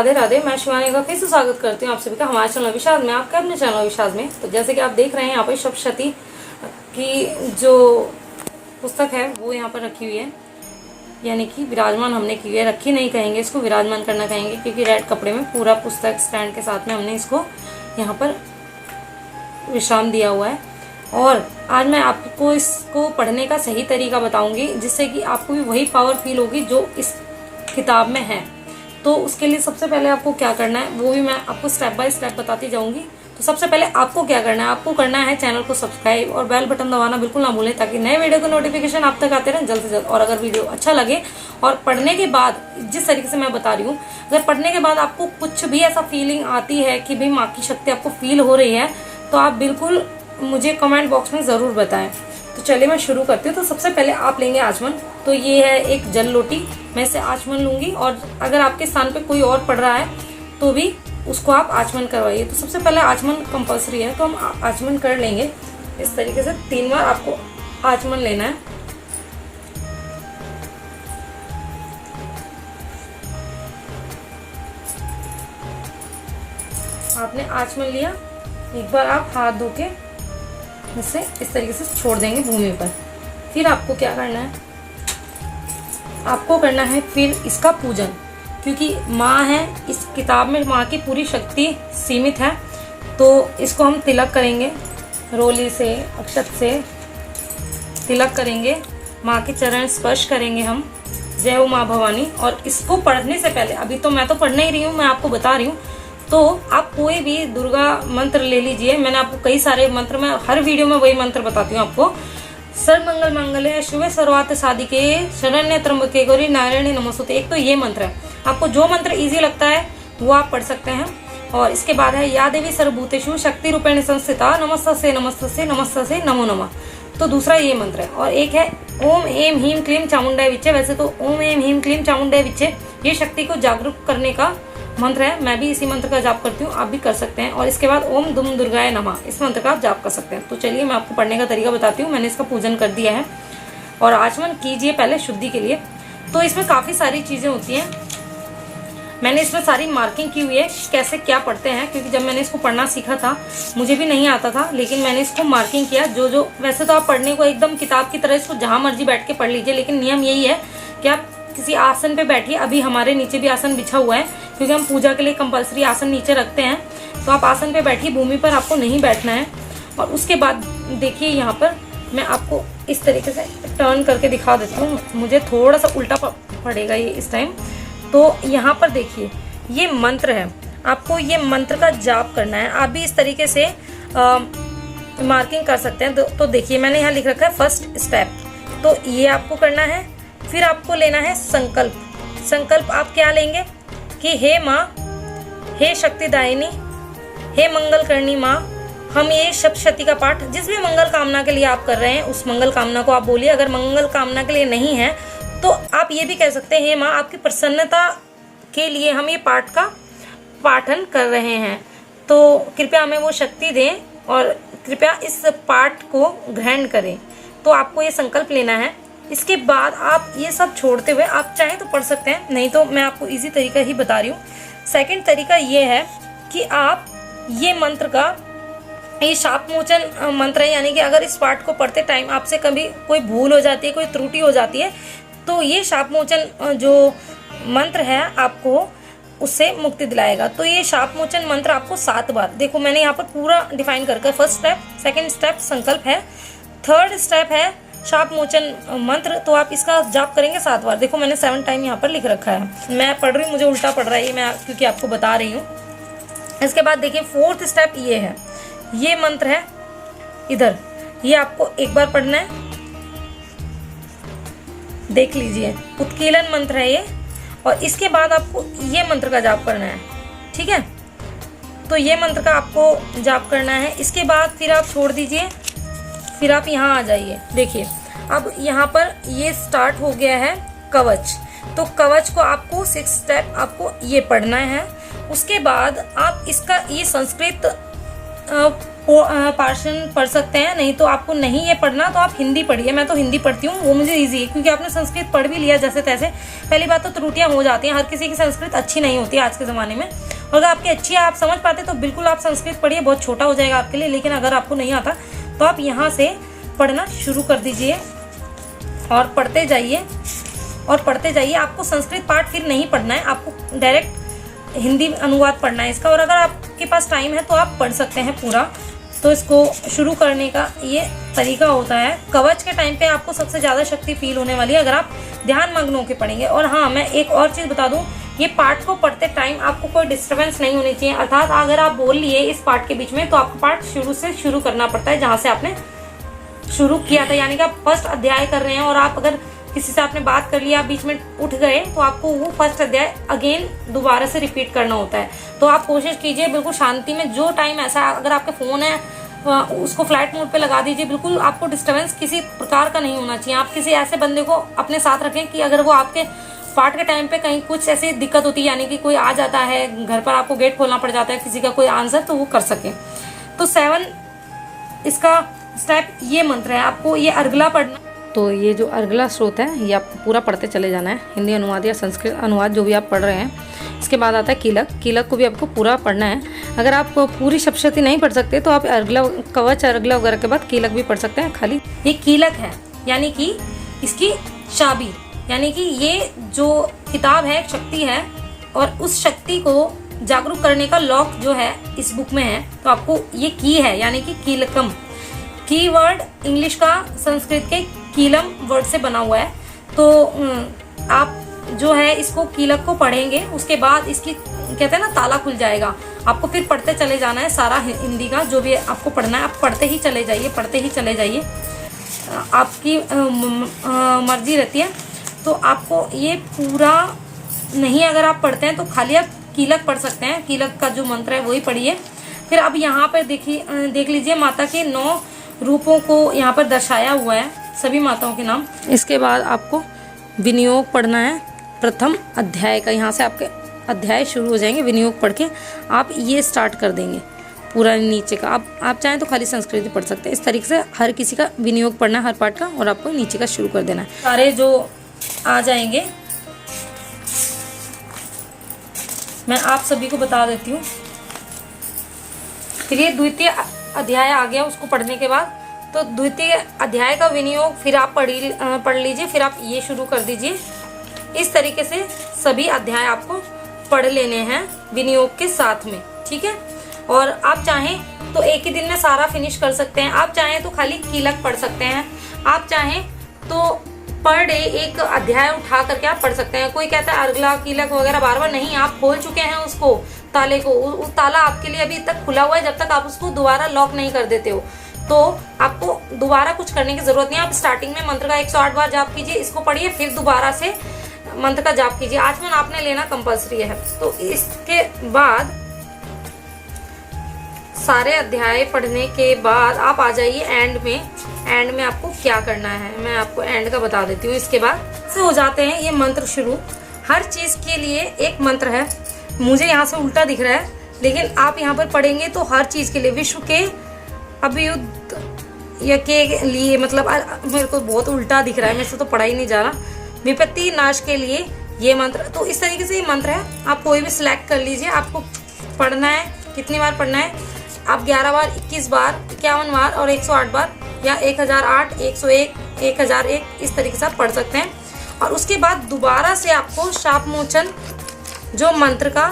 राधे राधे। मैं शिवानी का फिर से स्वागत करती हूँ आप सभी का हमारे चैनल विशाल में, आपके अपने चैनल विशाल में। तो जैसे कि आप देख रहे हैं यहाँ पर सप्तशती की जो पुस्तक है वो यहाँ पर रखी हुई है, यानी कि विराजमान हमने की हुई है। रखी नहीं कहेंगे इसको, विराजमान करना कहेंगे, क्योंकि रेड कपड़े में पूरा पुस्तक स्टैंड के साथ में हमने इसको यहाँ पर विश्राम दिया हुआ है। और आज मैं आपको इसको पढ़ने का सही तरीका बताऊंगी, जिससे कि आपको भी वही पावर फील होगी जो इस किताब में है। तो उसके लिए सबसे पहले आपको क्या करना है वो भी मैं आपको स्टेप बाय स्टेप बताती जाऊंगी। तो सबसे पहले आपको क्या करना है, आपको करना है चैनल को सब्सक्राइब और बेल बटन दबाना बिल्कुल ना भूलें, ताकि नए वीडियो का नोटिफिकेशन आप तक आते रहे जल्द से जल्द। और अगर वीडियो अच्छा लगे और पढ़ने के बाद जिस तरीके से मैं बता रही हूँ, अगर पढ़ने के बाद आपको कुछ भी ऐसा फीलिंग आती है कि भाई माँ की शक्ति आपको फील हो रही है, तो आप बिल्कुल मुझे कमेंट बॉक्स में ज़रूर बताएं। तो चलिए मैं शुरू करती हूँ। तो सबसे पहले आप लेंगे आचमन। तो ये है एक जल लोटी, मैं इसे आचमन लूंगी, और अगर आपके स्थान पे कोई और पढ़ रहा है तो भी उसको आप आचमन करवाइए। तो सबसे पहले आचमन कंपल्सरी है, तो हम आचमन कर लेंगे इस तरीके से। 3 बार आपको आचमन लेना है। आपने आचमन लिया, एक बार आप हाथ धो के इसे इस तरीके से छोड़ देंगे भूमि पर। फिर आपको क्या करना है, आपको करना है फिर इसका पूजन, क्योंकि माँ है, इस किताब में माँ की पूरी शक्ति सीमित है। तो इसको हम तिलक करेंगे, रोली से अक्षत से तिलक करेंगे, माँ के चरण स्पर्श करेंगे हम। जय हो माँ भवानी। और इसको पढ़ने से पहले, अभी तो मैं तो पढ़ नहीं रही हूँ, मैं आपको बता रही हूँ, तो आप कोई भी दुर्गा मंत्र ले लीजिए। मैंने आपको कई सारे मंत्र, मैं हर वीडियो में वही मंत्र बताती हूँ आपको। सर्वमंगल मंगले शिवे सर्वार्थ साधिके शरण्य त्र्यंबके गौरी नारायणी नमोस्तुते। एक तो ये मंत्र है, आपको जो मंत्र इजी लगता है वो आप पढ़ सकते हैं। और इसके बाद है या देवी सर्वभूतेषु शक्ति रूपेण संस्थिता नमस्तस्यै नमस्तस्यै नमस्तस्यै नमो नमः। तो दूसरा ये मंत्र है। और एक है ओम एम ह्रीम क्लीम चामुंडाय विच्चे। वैसे तो ओम एम ह्रीम क्लीम चामुंडाय विच्चे ये शक्ति को जागरूक करने का मंत्र है। मैं भी इसी मंत्र का जाप करती हूँ, आप भी कर सकते हैं। और इसके बाद ओम दुम दुर्गाय नमः, इस मंत्र का आप जाप कर सकते हैं। तो चलिए मैं आपको पढ़ने का तरीका बताती हूँ। मैंने इसका पूजन कर दिया है। और आचमन कीजिए पहले शुद्धि के लिए। तो इसमें काफ़ी सारी चीज़ें होती हैं, मैंने इसमें सारी मार्किंग की हुई है कैसे क्या पढ़ते हैं, क्योंकि जब मैंने इसको पढ़ना सीखा था मुझे भी नहीं आता था, लेकिन मैंने इसको मार्किंग किया। जो वैसे तो आप पढ़ने को एकदम किताब की तरह इसको जहाँ मर्जी बैठ के पढ़ लीजिए, लेकिन नियम यही है कि आप किसी आसन पे बैठिए। अभी हमारे नीचे भी आसन बिछा हुआ है, क्योंकि हम पूजा के लिए कंपलसरी आसन नीचे रखते हैं। तो आप आसन पे बैठिए, भूमि पर आपको नहीं बैठना है। और उसके बाद देखिए यहाँ पर मैं आपको इस तरीके से टर्न करके दिखा देती हूँ, मुझे थोड़ा सा उल्टा पड़ेगा ये इस टाइम। तो यहाँ पर देखिए ये मंत्र है, आपको ये मंत्र का जाप करना है। आप भी इस तरीके से मार्किंग कर सकते हैं। तो देखिए मैंने यहाँ लिख रखा है फर्स्ट स्टेप, तो ये आपको करना है। फिर आपको लेना है संकल्प। संकल्प आप क्या लेंगे कि हे माँ, हे शक्तिदायिनी, हे मंगल करनी माँ, हम ये सप्तशती का पाठ जिस भी मंगल कामना के लिए आप कर रहे हैं उस मंगल कामना को आप बोलिए। अगर मंगल कामना के लिए नहीं है तो आप ये भी कह सकते हैं, हे माँ आपकी प्रसन्नता के लिए हम ये पाठ का पाठन कर रहे हैं, तो कृपया हमें वो शक्ति दें और कृपया इस पाठ को ग्रहण करें। तो आपको ये संकल्प लेना है। इसके बाद आप ये सब छोड़ते हुए आप चाहें तो पढ़ सकते हैं, नहीं तो मैं आपको इजी तरीका ही बता रही हूँ। सेकंड तरीका ये है कि आप ये मंत्र का, ये शाप मोचन मंत्र है, यानी कि अगर इस पाठ को पढ़ते टाइम आपसे कभी कोई भूल हो जाती है, कोई त्रुटि हो जाती है, तो ये शाप मोचन जो मंत्र है आपको उससे मुक्ति दिलाएगा। तो ये शाप मोचन मंत्र आपको 7 बार, देखो मैंने यहाँ पर पूरा डिफाइन करके, फर्स्ट स्टेप, सेकंड स्टेप संकल्प है, थर्ड स्टेप है शाप मोचन मंत्र। तो आप इसका जाप करेंगे 7 बार। देखो मैंने 7 टाइम यहाँ पर लिख रखा है, मैं पढ़ रही हूँ, मुझे उल्टा पड़ रहा है ये, मैं क्योंकि आपको बता रही हूँ। इसके बाद देखिए फोर्थ स्टेप ये है, ये मंत्र है इधर, ये आपको एक बार पढ़ना है, देख लीजिए, उत्कीलन मंत्र है ये। और इसके बाद आपको ये मंत्र का जाप करना है, ठीक है। तो ये मंत्र का आपको जाप करना है। इसके बाद फिर आप छोड़ दीजिए, फिर आप यहाँ आ जाइए। देखिए अब यहाँ पर ये स्टार्ट हो गया है कवच। तो कवच को आपको 6 स्टेप आपको ये पढ़ना है। उसके बाद आप इसका ये संस्कृत पार्शन पढ़ सकते हैं, नहीं तो आपको नहीं ये पढ़ना तो आप हिंदी पढ़िए। मैं तो हिंदी पढ़ती हूँ, वो मुझे ईजी है, क्योंकि आपने संस्कृत पढ़ भी लिया जैसे तैसे। पहली बात तो त्रुटियाँ हो जाती हैं, हर किसी की संस्कृत अच्छी नहीं होती आज के ज़माने में। और अगर आपकी अच्छी है, आप समझ पाते तो बिल्कुल आप संस्कृत पढ़िए, बहुत छोटा हो जाएगा आपके लिए। लेकिन अगर आपको नहीं आता तो आप यहाँ से पढ़ना शुरू कर दीजिए और पढ़ते जाइए और पढ़ते जाइए। आपको संस्कृत पाठ फिर नहीं पढ़ना है, आपको डायरेक्ट हिंदी अनुवाद पढ़ना है इसका। और अगर आपके पास टाइम है तो आप पढ़ सकते हैं पूरा। तो इसको शुरू करने का ये तरीका होता है। कवच के टाइम पे आपको सबसे ज़्यादा शक्ति फील होने वाली है अगर आप ध्यान मग्न होकर पढ़ेंगे। और हाँ, मैं एक और चीज़ बता दूँ, ये पाठ को पढ़ते टाइम आपको कोई डिस्टर्बेंस नहीं होनी चाहिए। अर्थात अगर आप बोल लिए इस पाठ के बीच में तो आपको पाठ शुरू से शुरू करना पड़ता है जहाँ से आपने शुरू किया था। यानी कि आप फर्स्ट अध्याय कर रहे हैं और आप अगर किसी से आपने बात कर लिया, आप बीच में उठ गए, तो आपको वो फर्स्ट अध्याय अगेन दोबारा से रिपीट करना होता है। तो आप कोशिश कीजिए बिल्कुल शांति में, जो टाइम ऐसा, अगर आपके फ़ोन है उसको फ्लाइट मोड पे लगा दीजिए। बिल्कुल आपको डिस्टर्बेंस किसी प्रकार का नहीं होना चाहिए। आप किसी ऐसे बंदे को अपने साथ रखें कि अगर वो आपके पाठ के टाइम पे कहीं कुछ ऐसी दिक्कत होती है, यानी कि कोई आ जाता है घर पर, आपको गेट खोलना पड़ जाता है किसी का कोई आंसर, तो वो कर सके। तो 7 इसका स्टेप ये मंत्र है। आपको ये अर्गला पढ़ना। तो ये जो अर्गला स्रोत है ये आपको पूरा पढ़ते चले जाना है, हिंदी अनुवाद या संस्कृत अनुवाद जो भी आप पढ़ रहे हैं। इसके बाद आता है कीलक। कीलक को भी आपको पूरा पढ़ना है। अगर आप पूरी सप्तशती नहीं पढ़ सकते तो आप अर्गला, कवच, अर्गला वगैरह के बाद कीलक भी पढ़ सकते हैं। खाली ये कीलक है, यानी कि इसकी चाबी, यानी कि ये जो किताब है शक्ति है, और उस शक्ति को जागरूक करने का लॉक जो है इस बुक में है। तो आपको ये की है, यानी कि कीलकम। की वर्ड इंग्लिश का संस्कृत के कीलम वर्ड से बना हुआ है। तो आप जो है इसको कीलक को पढ़ेंगे, उसके बाद इसकी कहते हैं ना ताला खुल जाएगा। आपको फिर पढ़ते चले जाना है सारा हिंदी का जो भी आपको पढ़ना है। आप पढ़ते ही चले जाइए, पढ़ते ही चले जाइए, आपकी मर्जी रहती है। तो आपको ये पूरा नहीं, अगर आप पढ़ते हैं तो खाली आप कीलक पढ़ सकते हैं। कीलक का जो मंत्र है वही पढ़िए। फिर अब यहाँ पर देख लीजिए माता के 9 रूपों को यहाँ पर दर्शाया हुआ है, सभी माताओं के नाम। इसके बाद आपको विनियोग पढ़ना है प्रथम अध्याय का। यहाँ से आपके अध्याय शुरू हो जाएंगे। विनियोग पढ़ के आप ये स्टार्ट कर देंगे पूरा नीचे का। आप चाहें तो खाली संस्कृत पढ़ सकते हैं। इस तरीके से हर किसी का विनियोग पढ़ना है, हर पाठ का, और आपको नीचे का शुरू कर देना है। सारे जो आ जाएंगे मैं आप सभी को बता देती हूँ। फिर ये द्वितीय अध्याय आ गया, उसको पढ़ने के बाद तो द्वितीय अध्याय का विनियोग फिर आप पढ़ लीजिए, फिर आप ये शुरू कर दीजिए। इस तरीके से सभी अध्याय आपको पढ़ लेने हैं विनियोग के साथ में, ठीक है। और आप चाहें तो एक ही दिन में सारा फिनिश कर सकते हैं। आप चाहें तो खाली कीलक पढ़ सकते हैं। आप चाहें तो पर डे एक अध्याय उठा करके आप पढ़ सकते हैं। कोई कहता है अर्गला, कीलक वगैरह बार बार नहीं, आप खोल चुके हैं उसको, ताले को। उस ताला आपके लिए अभी तक खुला हुआ है जब तक आप उसको दोबारा लॉक नहीं कर देते हो। तो आपको दोबारा कुछ करने की जरूरत नहीं है। आप स्टार्टिंग में मंत्र का 108 बार जाप कीजिए, इसको पढ़िए, फिर दोबारा से मंत्र का जाप कीजिए। आचमन आपने लेना कंपल्सरी है। तो इसके बाद सारे अध्याय पढ़ने के बाद आप आ जाइए एंड में। एंड में आपको क्या करना है मैं आपको एंड का बता देती हूँ। इसके बाद से हो जाते हैं ये मंत्र शुरू। हर चीज़ के लिए एक मंत्र है। मुझे यहाँ से उल्टा दिख रहा है, लेकिन आप यहाँ पर पढ़ेंगे तो हर चीज़ के लिए, विश्व के अभियुद्ध या के लिए, मतलब मेरे को बहुत उल्टा दिख रहा है, मेरे से तो पढ़ा ही नहीं जा रहा। विपत्ति नाश के लिए ये मंत्र। तो इस तरीके से ये मंत्र है। आप कोई भी सिलेक्ट कर लीजिए। आपको पढ़ना है, कितनी बार पढ़ना है आप? 11 बार, 21 बार, 51 बार और 108 बार, या 1008, 101, 1001, इस तरीके से आप पढ़ सकते हैं। और उसके बाद दोबारा से आपको शाप मोचन जो मंत्र का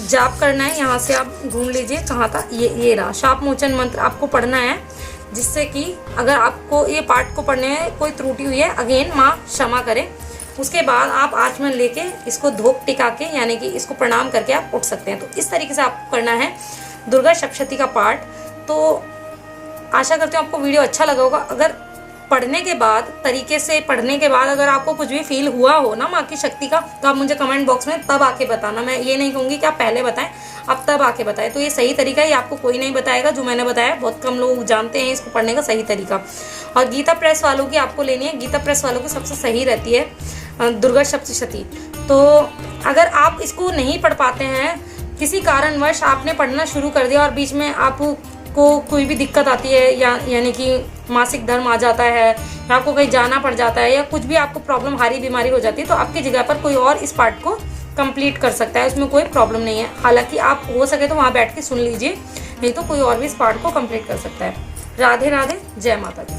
जाप करना है। यहाँ से आप ढूंढ लीजिए कहाँ था, ये रहा। शाप मोचन मंत्र आपको पढ़ना है, जिससे कि अगर आपको ये पाठ को पढ़ने में कोई त्रुटि हुई है, अगेन माँ क्षमा करें। उसके बाद आप आचमन लेके इसको धूप टिका के, यानी कि इसको प्रणाम करके आप उठ सकते हैं। तो इस तरीके से आपको करना है दुर्गा सप्तशती का पाठ। तो आशा करती हूँ आपको वीडियो अच्छा लगा होगा। अगर पढ़ने के बाद, तरीके से पढ़ने के बाद अगर आपको कुछ भी फील हुआ हो ना माँ की शक्ति का, तो आप मुझे कमेंट बॉक्स में तब आके बताना। मैं ये नहीं कहूँगी कि आप पहले बताएं, आप तब आके बताएं। तो ये सही तरीका है, ये आपको कोई नहीं बताएगा। जो मैंने बताया बहुत कम लोग जानते हैं इसको पढ़ने का सही तरीका। और गीता प्रेस वालों की आपको लेनी है। गीता प्रेस वालों की सबसे सही रहती है दुर्गा सप्तशती। तो अगर आप इसको नहीं पढ़ पाते हैं, किसी कारणवश आपने पढ़ना शुरू कर दिया और बीच में आप आपको कोई भी दिक्कत आती है या यानी कि मासिक धर्म आ जाता है या आपको कहीं जाना पड़ जाता है या कुछ भी आपको प्रॉब्लम, हारी बीमारी हो जाती है, तो आपकी जगह पर कोई और इस पार्ट को कंप्लीट कर सकता है, उसमें कोई प्रॉब्लम नहीं है। हालांकि आप हो सके तो वहाँ बैठ के सुन लीजिए, नहीं तो कोई और भी इस पार्ट को कंप्लीट कर सकता है। राधे राधे, जय माता दी।